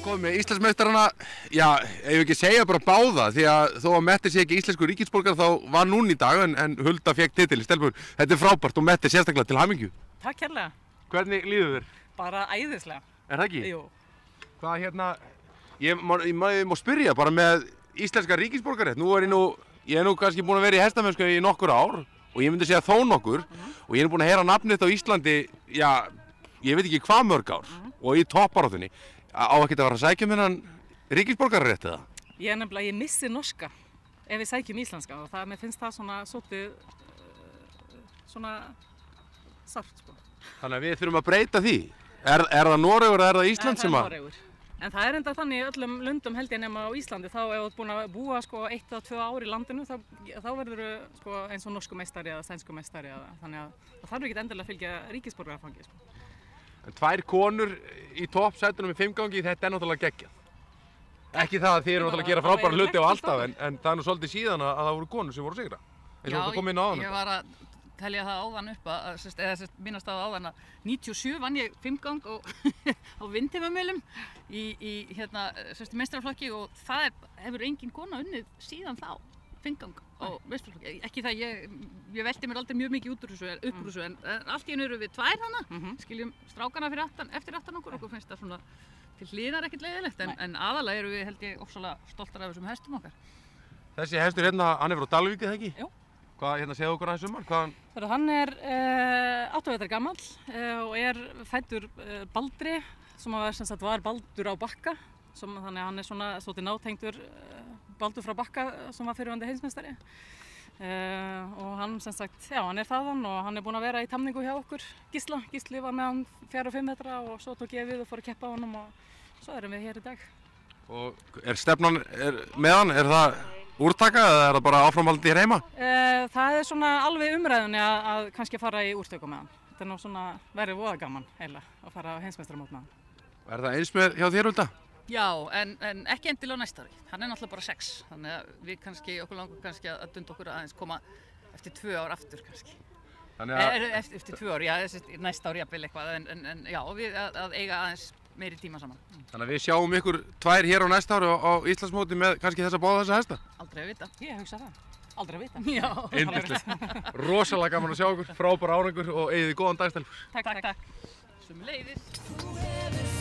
komið með Íslandsmeistarana, já, ef ekki segja bara báða, því að þó að Mette sé ekki íslenskur ríkisborgar þá var núna í dag en Hulda fekk titil. Stelpur, þetta er frábært og Mette sérstaklega til hamingju. Takk kærlega. Hvernig líður þér? Bara æðislega. Er það ekki? Jú. Hvað ég má spyrja bara með íslenska ríkisborgarrétt. Ég er nú kannski búinn að vera í hestamennsku í nokkur ár og ég myndi segja þó nokkur og ég er búinn að heyra nafnið á Íslandi, já, ég veit ekki hvað mörg ár og í toppbaráttunni. Á ekki að vera að sækja þennan ríkisborgararétt eða? Ég missi norska ef við sækjum íslenska og mér finnst það svona svolítið svona sárt sko. Þannig að við þurfum að breyta því. Er það Noregur eða er það Ísland sem að? Það er Noregur. En það er enda þannig í öllum löndum held ég nema á Íslandi þá ef þú ert búin að búa sko 1 eða 2 ár í landinu þá verður þú sko eins og norsku meistari eða sænsku meistari þannig að það þarf ekki endilega að fylgja ríkisborgarafangi sko. En 2 konur í toppsætunum í 5 gangi, þetta er náttúrulega geggjað. Ekki það að þið eru náttúrulega að gera frábæra hluti á alltaf, en það er nú svolítið síðan að það voru konur sem voru að sigra. Eins og þú kom inn á áðan. Já, ég var að telja það áðan upp eða minnast það áðan að 97 vann ég 5 gang á vindheimamölum í meistaraflokki og það hefur engin kona unnið síðan þá 5 gang á meistaraflokki. Ekki það ég velti mér aldrei mjög mikið upp úr þessu en allt í einu eru við 2 hana, skiljum strákana eftir aftan okkur finnst það svona til hliðar ekkert leiðilegt en aðalega eru við held ég ofsalega stoltar af þessum hestum okkar. Þessi hestur hérna, hann er frá Dalvík eða ekki? Jú. Hvað segðu okkur aðeins hann? Hann er 8 vetra gamall og er fæddur Baldri sem var Baldur á Bakka þannig að hann er svona svolítið nátengdur Baldur frá Bakka sem var fyrrverandi heimsmeistari og hann hann er þaðan og hann er búinn að vera í tamningu hjá okkur Gísli var með hann 4 og 5 vetra og svo tók ég við og fór að keppa á honum og svo erum við hér í dag. Og er stefnan með hann, er það úrtaka eða er það bara áframhaldandi hér heima? Það er svona alveg umræðunni að kannski fara í úrtöku með hann. Þetta er nú svona verið voða gaman eiginlega að fara á heimsmeistaramót með hann. Er það eins með hjá þér Hulda? Já, en ekki endilega á næsta ári. Hann er náttúrulega bara 6, þannig að við okkur langar kannski að dunda okkur aðeins koma eftir 2 ár aftur kannski. Eftir 2 ár, já, næsta ári jafnvel eitthvað, en já, við að eiga aðeins meiri tíma saman. Þannig að við sjáum ykkur 2 hér á næsta ári á Íslandsmóti með kannski þessa hesta? Aldrei að vita. Ég hugsa það. Aldrei að vita. Já. Yndislegt. Rosalega gaman að sjá ykkur, frábær árangur og eigið þið góðan dag stelpur. Takk. Sömuleiðis.